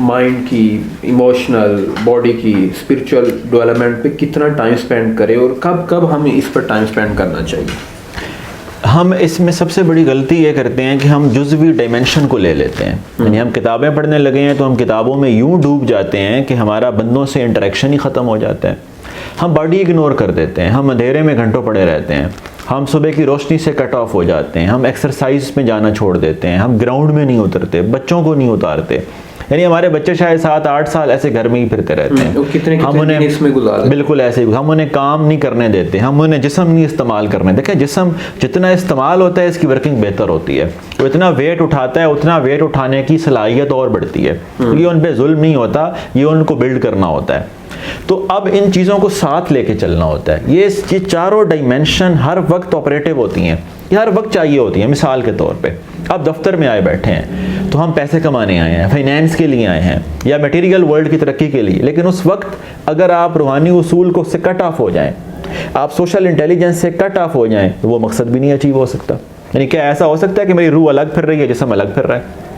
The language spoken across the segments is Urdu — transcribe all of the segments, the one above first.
مائنڈ کی، ایموشنل، باڈی کی، اسپرچل ڈیولپمنٹ پہ کتنا ٹائم اسپینڈ کرے اور کب کب ہمیں اس پر ٹائم اسپینڈ کرنا چاہیے؟ ہم اس میں سب سے بڑی غلطی یہ کرتے ہیں کہ ہم جزوی ڈائمنشن کو لے لیتے ہیں. یعنی ہم کتابیں پڑھنے لگے ہیں تو ہم کتابوں میں یوں ڈوب جاتے ہیں کہ ہمارا بندوں سے انٹریکشن ہی ختم ہو جاتا ہے. ہم باڈی اگنور کر دیتے ہیں، ہم اندھیرے میں گھنٹوں پڑے رہتے ہیں، ہم صبح کی روشنی سے کٹ آف ہو جاتے ہیں، ہم ایکسرسائز میں جانا چھوڑ دیتے ہیں، ہم گراؤنڈ میں نہیں اترتے، بچوں کو نہیں اتارتے. یعنی ہمارے بچے شاید 7-8 سال ایسے گھر میں ہی پھرتے رہتے ہیں. ہم انہیں بالکل ایسے ہی، ہم انہیں کام نہیں کرنے دیتے، ہم انہیں جسم نہیں استعمال کرنے. دیکھیں جسم جتنا استعمال ہوتا ہے اس کی ورکنگ بہتر ہوتی ہے. وہ اتنا ویٹ اٹھاتا ہے، اتنا ویٹ اٹھانے کی صلاحیت اور بڑھتی ہے. یہ ان پہ ظلم نہیں ہوتا، یہ ان کو بلڈ کرنا ہوتا ہے. تو اب ان چیزوں کو ساتھ لے کے چلنا ہوتا ہے. یہ چاروں ڈائمنشن ہر وقت آپریٹو ہوتی ہیں، یہ ہر وقت چاہیے ہوتی ہیں. مثال کے طور پہ آپ دفتر میں آئے بیٹھے ہیں تو ہم پیسے کمانے آئے ہیں، فائنینس کے لیے آئے ہیں یا میٹیریل ورلڈ کی ترقی کے لیے. لیکن اس وقت اگر آپ روحانی اصول کو سے کٹ آف ہو جائیں، آپ سوشل انٹیلیجنس سے کٹ آف ہو جائیں تو وہ مقصد بھی نہیں اچیو ہو سکتا. یعنی کیا ایسا ہو سکتا ہے کہ میری روح الگ پھر رہی ہے، جسم الگ پھر رہا ہے؟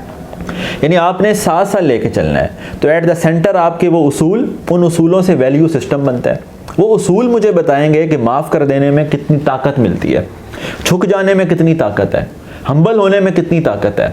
یعنی آپ نے ساتھ ساتھ لے کے چلنا ہے. تو ایٹ دا سینٹر آپ کے وہ اصول، ان اصولوں سے ویلیو سسٹم بنتا ہے. وہ اصول مجھے بتائیں گے کہ معاف کر دینے میں کتنی طاقت ملتی ہے، جھک جانے میں کتنی طاقت ہے، ہمبل ہونے میں کتنی طاقت ہے،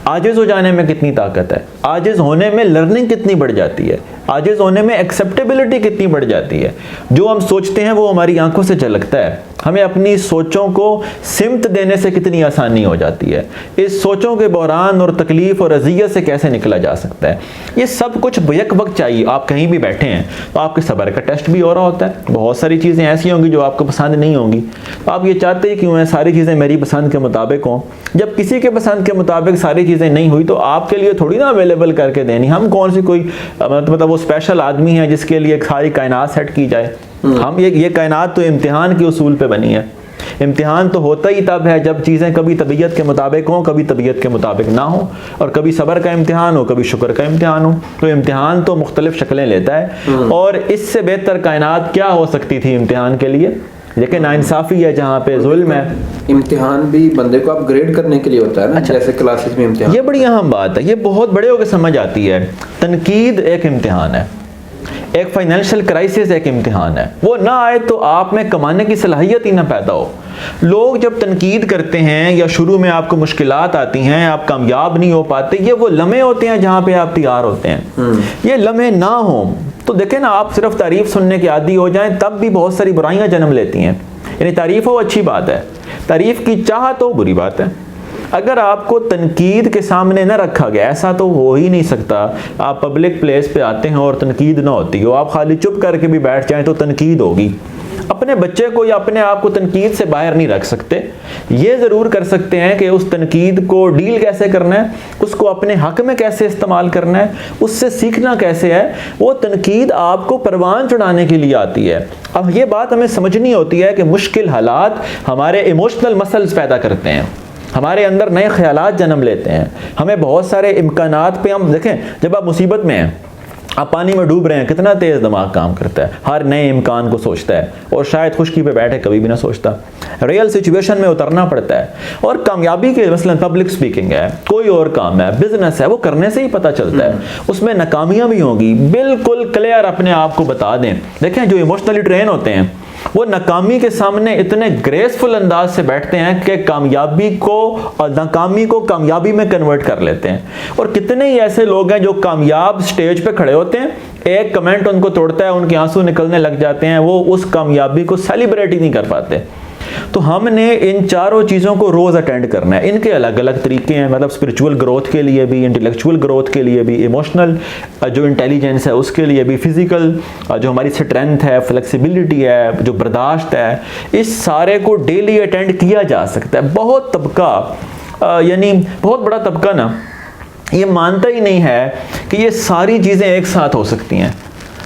عاجز ہو جانے میں کتنی طاقت ہے، عاجز ہونے میں لرننگ کتنی بڑھ جاتی ہے، عاجز ہونے میں ایکسیپٹیبلٹی کتنی بڑھ جاتی ہے. جو ہم سوچتے ہیں وہ ہماری آنکھوں سے جھلکتا ہے. ہمیں اپنی سوچوں کو سمت دینے سے کتنی آسانی ہو جاتی ہے. اس سوچوں کے بحران اور تکلیف اور اذیت سے کیسے نکلا جا سکتا ہے. یہ سب کچھ بیک وقت چاہیے. آپ کہیں بھی بیٹھے ہیں تو آپ کے صبر کا ٹیسٹ بھی ہو رہا ہوتا ہے. بہت ساری چیزیں ایسی ہوں گی جو آپ کو پسند نہیں ہوں گی. آپ یہ چاہتے ہی کیوں ہیں ساری چیزیں میری پسند کے مطابق ہوں؟ جب کسی کے پسند کے مطابق ساری چیزیں نہیں ہوئی تو آپ کے لیے تھوڑی نا اویلیبل کر کے دینی. ہم کون سی کوئی مطلب وہ اسپیشل آدمی ہے جس کے لیے ساری کائنات سیٹ کی جائے؟ ہم یہ کائنات تو امتحان کے اصول پہ بنی ہے. امتحان تو ہوتا ہی تب ہے جب چیزیں کبھی طبیعت کے مطابق ہوں، کبھی طبیعت کے مطابق نہ ہوں، اور کبھی صبر کا امتحان ہو، کبھی شکر کا امتحان ہو. تو امتحان تو مختلف شکلیں لیتا ہے. اور اس سے بہتر کائنات کیا ہو سکتی تھی امتحان کے لیے؟ لیکن ناانصافی ہے جہاں پہ ظلم ہے. امتحان بھی بندے کو اپ گریڈ کرنے کے لیے ہوتا ہے نا. جیسے کلاسز میں امتحان، یہ بڑی اہم بات ہے. یہ بہت بڑے ہو کے سمجھ آتی ہے. تنقید ایک امتحان ہے، ایک فائنینشیل کرائسس ایک امتحان ہے. وہ نہ آئے تو آپ میں کمانے کی صلاحیت ہی نہ پیدا ہو. لوگ جب تنقید کرتے ہیں یا شروع میں آپ کو مشکلات آتی ہیں، آپ کامیاب نہیں ہو پاتے، یہ وہ لمحے ہوتے ہیں جہاں پہ آپ تیار ہوتے ہیں. یہ لمحے نہ ہوں تو دیکھیں نا، آپ صرف تعریف سننے کے عادی ہو جائیں تب بھی بہت ساری برائیاں جنم لیتی ہیں. یعنی تعریف ہو اچھی بات ہے، تعریف کی چاہت ہو بری بات ہے. اگر آپ کو تنقید کے سامنے نہ رکھا گیا، ایسا تو ہو ہی نہیں سکتا. آپ پبلک پلیس پہ آتے ہیں اور تنقید نہ ہوتی ہو، آپ خالی چپ کر کے بھی بیٹھ جائیں تو تنقید ہوگی. اپنے بچے کو یا اپنے آپ کو تنقید سے باہر نہیں رکھ سکتے. یہ ضرور کر سکتے ہیں کہ اس تنقید کو ڈیل کیسے کرنا ہے، اس کو اپنے حق میں کیسے استعمال کرنا ہے، اس سے سیکھنا کیسے ہے. وہ تنقید آپ کو پروان چڑھانے کے لیے آتی ہے. اب یہ بات ہمیں سمجھنی ہوتی ہے کہ مشکل حالات ہمارے ایموشنل مسلز پیدا کرتے ہیں، ہمارے اندر نئے خیالات جنم لیتے ہیں. ہمیں بہت سارے امکانات پہ، ہم دیکھیں جب آپ مصیبت میں ہیں، آپ پانی میں ڈوب رہے ہیں، کتنا تیز دماغ کام کرتا ہے، ہر نئے امکان کو سوچتا ہے. اور شاید خشکی پہ بیٹھے کبھی بھی نہ سوچتا. ریئل سچویشن میں اترنا پڑتا ہے. اور کامیابی کے مثلا پبلک سپیکنگ ہے، کوئی اور کام ہے، بزنس ہے، وہ کرنے سے ہی پتہ چلتا ہے. اس میں ناکامیاں بھی ہوں گی، بالکل کلیئر اپنے آپ کو بتا دیں. دیکھیں جو ایموشنلی ٹرین ہوتے ہیں وہ ناکامی کے سامنے اتنے گریسفل انداز سے بیٹھتے ہیں کہ کامیابی کو اور ناکامی کو کامیابی میں کنورٹ کر لیتے ہیں. اور کتنے ہی ایسے لوگ ہیں جو کامیاب سٹیج پہ کھڑے ہوتے ہیں، ایک کمنٹ ان کو توڑتا ہے، ان کے آنسو نکلنے لگ جاتے ہیں، وہ اس کامیابی کو سیلیبریٹ ہی نہیں کر پاتے. تو ہم نے ان چاروں چیزوں کو روز اٹینڈ کرنا ہے. ان کے الگ الگ طریقے ہیں، مطلب اسپرچول گروتھ کے لیے بھی، انٹلیکچول گروتھ کے لیے بھی، ایموشنل جو انٹیلیجنس ہے اس کے لیے بھی، فزیکل جو ہماری اسٹرینتھ ہے، فلیکسیبلٹی ہے، جو برداشت ہے، اس سارے کو ڈیلی اٹینڈ کیا جا سکتا ہے. بہت طبقہ، یعنی بہت بڑا طبقہ نا، یہ مانتا ہی نہیں ہے کہ یہ ساری چیزیں ایک ساتھ ہو سکتی ہیں.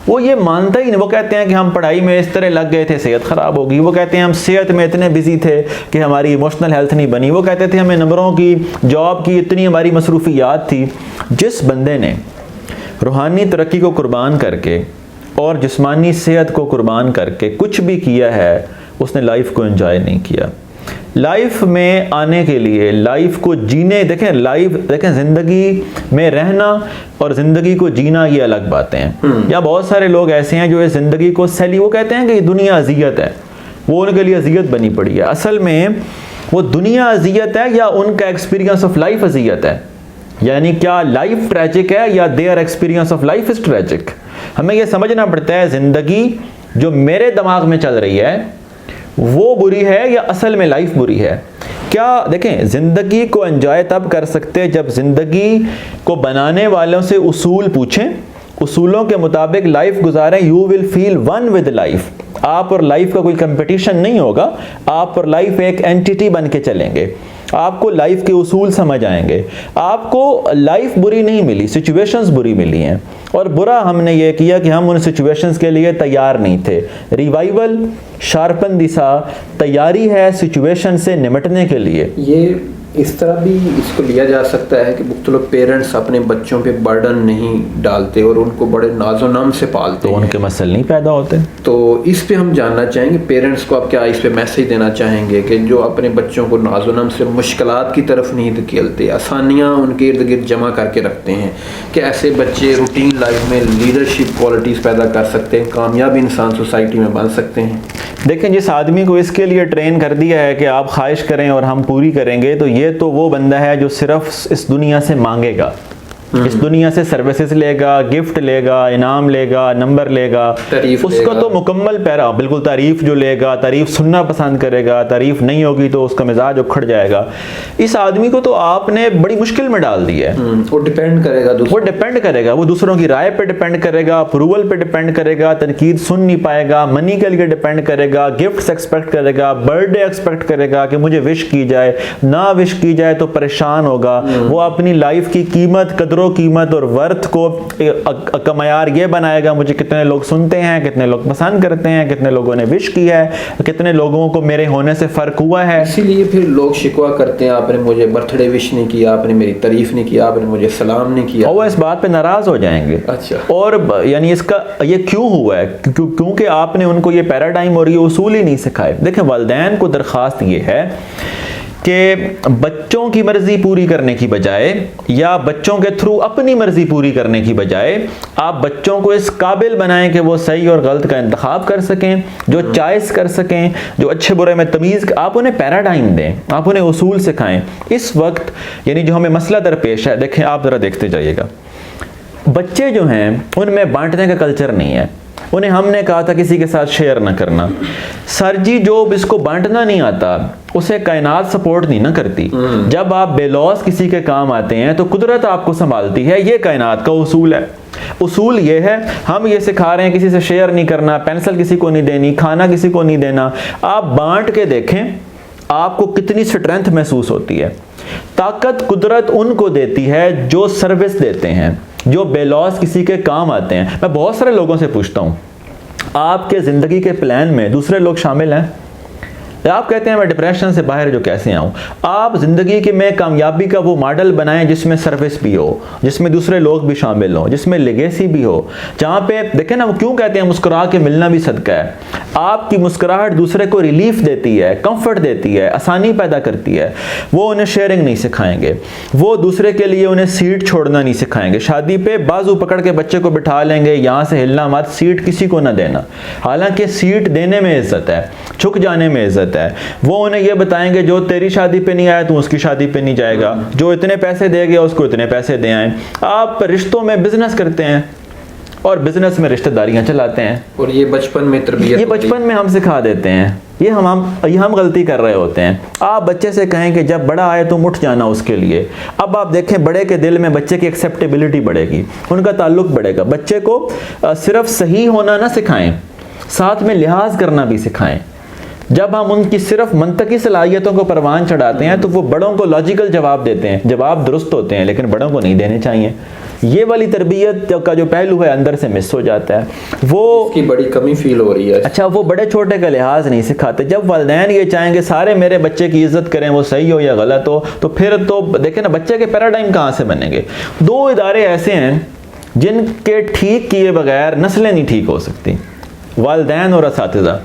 وہ یہ مانتا ہی نہیں. وہ کہتے ہیں کہ ہم پڑھائی میں اس طرح لگ گئے تھے، صحت خراب ہوگی. وہ کہتے ہیں ہم صحت میں اتنے بزی تھے کہ ہماری ایموشنل ہیلتھ نہیں بنی. وہ کہتے تھے ہمیں نمبروں کی، جاب کی اتنی ہماری مصروفیات تھی. جس بندے نے روحانی ترقی کو قربان کر کے اور جسمانی صحت کو قربان کر کے کچھ بھی کیا ہے، اس نے لائف کو انجوائے نہیں کیا. لائف میں آنے کے لیے، لائف کو جینے، دیکھیں زندگی میں رہنا اور زندگی کو جینا یہ الگ باتیں ہیں. یا بہت سارے لوگ ایسے ہیں جو اس زندگی کو وہ کہتے ہیں کہ یہ دنیا اذیت ہے، وہ ان کے لیے اذیت بنی پڑی ہے. اصل میں وہ دنیا اذیت ہے یا ان کا ایکسپیرینس آف لائف اذیت ہے؟ یعنی کیا لائف ٹریجک ہے یا their experience of life is tragic? ہمیں یہ سمجھنا پڑتا ہے زندگی جو میرے دماغ میں چل رہی ہے وہ بری ہے یا اصل میں لائف بری ہے. کیا دیکھیں زندگی کو انجوائے تب کر سکتے جب زندگی کو بنانے والوں سے اصول پوچھیں، اصولوں کے مطابق لائف گزاریں. You will feel one with life. آپ اور لائف کا کوئی کمپٹیشن نہیں ہوگا، آپ اور لائف ایک اینٹیٹی بن کے چلیں گے. آپ کو لائف کے اصول سمجھ آئیں گے. آپ کو لائف بری نہیں ملی، سچویشنز بری ملی ہیں، اور برا ہم نے یہ کیا کہ ہم ان سچویشنز کے لیے تیار نہیں تھے. ریوائیول شارپن دسا تیاری ہے سچویشن سے نمٹنے کے لیے. یہ اس طرح بھی اس کو لیا جا سکتا ہے کہ مختلف پیرنٹس اپنے بچوں پہ برڈن نہیں ڈالتے اور ان کو بڑے ناز و نام سے پالتے تو ان کے مسئلے نہیں پیدا ہوتے. تو اس پہ ہم جاننا چاہیں گے پیرنٹس کو آپ کیا اس پہ میسیج دینا چاہیں گے کہ جو اپنے بچوں کو ناز و نام سے مشکلات کی طرف نہیں دھکیلتے، آسانیاں ان کے ارد گرد جمع کر کے رکھتے ہیں، کہ ایسے بچے روٹین لائف میں لیڈرشپ کوالٹیز پیدا کر سکتے ہیں، کامیاب انسان سوسائٹی میں بن سکتے ہیں. دیکھیں جس آدمی کو اس کے لیے ٹرین کر دیا ہے کہ آپ خواہش کریں اور ہم پوری کریں گے، تو یہ تو وہ بندہ ہے جو صرف اس دنیا سے مانگے گا، اس دنیا سے سروسز لے گا، گفٹ لے گا، انعام لے گا، نمبر لے گا، اس کا تو مکمل پیرا بالکل تعریف جو لے گا، تعریف سننا پسند کرے گا، تعریف نہیں ہوگی تو اس کا مزاج اکھڑ جائے گا. اس آدمی کو تو آپ نے بڑی مشکل میں ڈال دی ہے. وہ ڈیپینڈ کرے گا، وہ دوسروں کی رائے پہ ڈیپینڈ کرے گا، اپروول پہ ڈیپینڈ کرے گا، تنقید سن نہیں پائے گا، منی کے لیے ڈیپینڈ کرے گا، گفٹس ایکسپیکٹ کرے گا، برتھ ڈے ایکسپیکٹ کرے گا کہ مجھے وش کی جائے، نہ وش کی جائے تو پریشان ہوگا. وہ اپنی لائف کی قیمت اور ورتھ کو کا معیار یہ بنائے گا مجھے کتنے لوگ سنتے ہیں، کتنے لوگ پسند کرتے ہیں، کتنے لوگوں نے وش کیا ہے، کتنے لوگوں کو میرے ہونے سے فرق ہوا ہے. اسی لیے پھر لوگ شکوہ کرتے ہیں آپ نے مجھے برتھ ڈے وش نہیں کیا، آپ نے میری تعریف نہیں کیا، آپ نے مجھے سلام نہیں کیا، اور وہ اس بات پہ ناراض ہو جائیں گے. اچھا، اور یعنی اس کا یہ کیوں ہوا ہے؟ کیونکہ آپ نے ان کو یہ پیراڈائم اور یہ اصول ہی نہیں سکھائے. دیکھیں والدین کو درخواست یہ ہے کہ بچوں کی مرضی پوری کرنے کی بجائے یا بچوں کے تھرو اپنی مرضی پوری کرنے کی بجائے آپ بچوں کو اس قابل بنائیں کہ وہ صحیح اور غلط کا انتخاب کر سکیں، جو چوائس کر سکیں، جو اچھے برے میں تمیز. آپ انہیں پیراڈائم دیں، آپ انہیں اصول سکھائیں. اس وقت یعنی جو ہمیں مسئلہ درپیش ہے، دیکھیں آپ ذرا دیکھتے جائیے گا، بچے جو ہیں ان میں بانٹنے کا کلچر نہیں ہے. انہیں ہم نے کہا تھا کسی کے ساتھ شیئر نہ کرنا. سر جی جو اس کو بانٹنا نہیں آتا اسے کائنات سپورٹ نہیں نہ کرتی. جب آپ بے لوث کسی کے کام آتے ہیں تو قدرت آپ کو سنبھالتی ہے. یہ کائنات کا اصول ہے. اصول یہ ہے، ہم یہ سکھا رہے ہیں کسی سے شیئر نہیں کرنا، پینسل کسی کو نہیں دینی، کھانا کسی کو نہیں دینا. آپ بانٹ کے دیکھیں آپ کو کتنی اسٹرینتھ محسوس ہوتی ہے. طاقت قدرت ان کو دیتی ہے جو سروس دیتے ہیں، جو بے لوث کسی کے کام آتے ہیں. میں بہت سارے لوگوں سے پوچھتا ہوں آپ کے زندگی کے پلان میں دوسرے لوگ شامل ہیں؟ آپ کہتے ہیں میں ڈپریشن سے باہر جو کیسے آؤں. آپ زندگی کے میں کامیابی کا وہ ماڈل بنائیں جس میں سروس بھی ہو، جس میں دوسرے لوگ بھی شامل ہوں، جس میں لیگیسی بھی ہو، جہاں پہ دیکھیں نا وہ کیوں کہتے ہیں مسکرا کے ملنا بھی صدقہ ہے. آپ کی مسکراہٹ دوسرے کو ریلیف دیتی ہے، کمفرٹ دیتی ہے، آسانی پیدا کرتی ہے. وہ انہیں شیئرنگ نہیں سکھائیں گے، وہ دوسرے کے لیے انہیں سیٹ چھوڑنا نہیں سکھائیں گے. شادی پہ بازو پکڑ کے بچے کو بٹھا لیں گے، یہاں سے ہلنا مت، سیٹ کسی کو نہ دینا. حالانکہ سیٹ دینے میں عزت ہے، جھک جانے میں عزت ہے. وہ انہیں یہ بتائیں گے جو تیری شادی پہ نہیں آیا تو اس کی شادی پہ نہیں جائے گا، جو اتنے پیسے دے گیا اس کو اتنے پیسے دے آئیں. آپ رشتوں میں بزنس کرتے ہیں اور بزنس میں رشتہ داریاں چلاتے ہیں، اور یہ بچپن میں تربیت، یہ بچپن میں ہم سکھا دیتے ہیں. یہ ہم غلطی کر رہے ہوتے ہیں. آپ بچے سے کہیں کہ جب بڑا آئے تو اٹھ جانا اس کے لیے. اب آپ دیکھیں بڑے کے دل میں بچے کی ایکسیپٹیبلٹی بڑھے گی، ان کا تعلق بڑھے گا. بچے کو صرف صحیح ہونا نہ سکھائیں، ساتھ میں لحاظ کرنا بھی سکھائیں. جب ہم ان کی صرف منطقی صلاحیتوں کو پروان چڑھاتے ہیں تو وہ بڑوں کو لاجیکل جواب دیتے ہیں، جواب درست ہوتے ہیں لیکن بڑوں کو نہیں دینے چاہیے. یہ والی تربیت کا جو پہلو ہے اندر سے مس ہو جاتا ہے، وہ اس کی بڑی کمی فیل ہو رہی ہے. اچھا وہ بڑے چھوٹے کا لحاظ نہیں سکھاتے. جب والدین یہ چاہیں گے سارے میرے بچے کی عزت کریں، وہ صحیح ہو یا غلط ہو، تو پھر تو دیکھیں نا بچے کے پیراڈائم کہاں سے بنیں گے. دو ادارے ایسے ہیں جن کے ٹھیک کیے بغیر نسلیں نہیں ٹھیک ہو سکتی، والدین اور اساتذہ.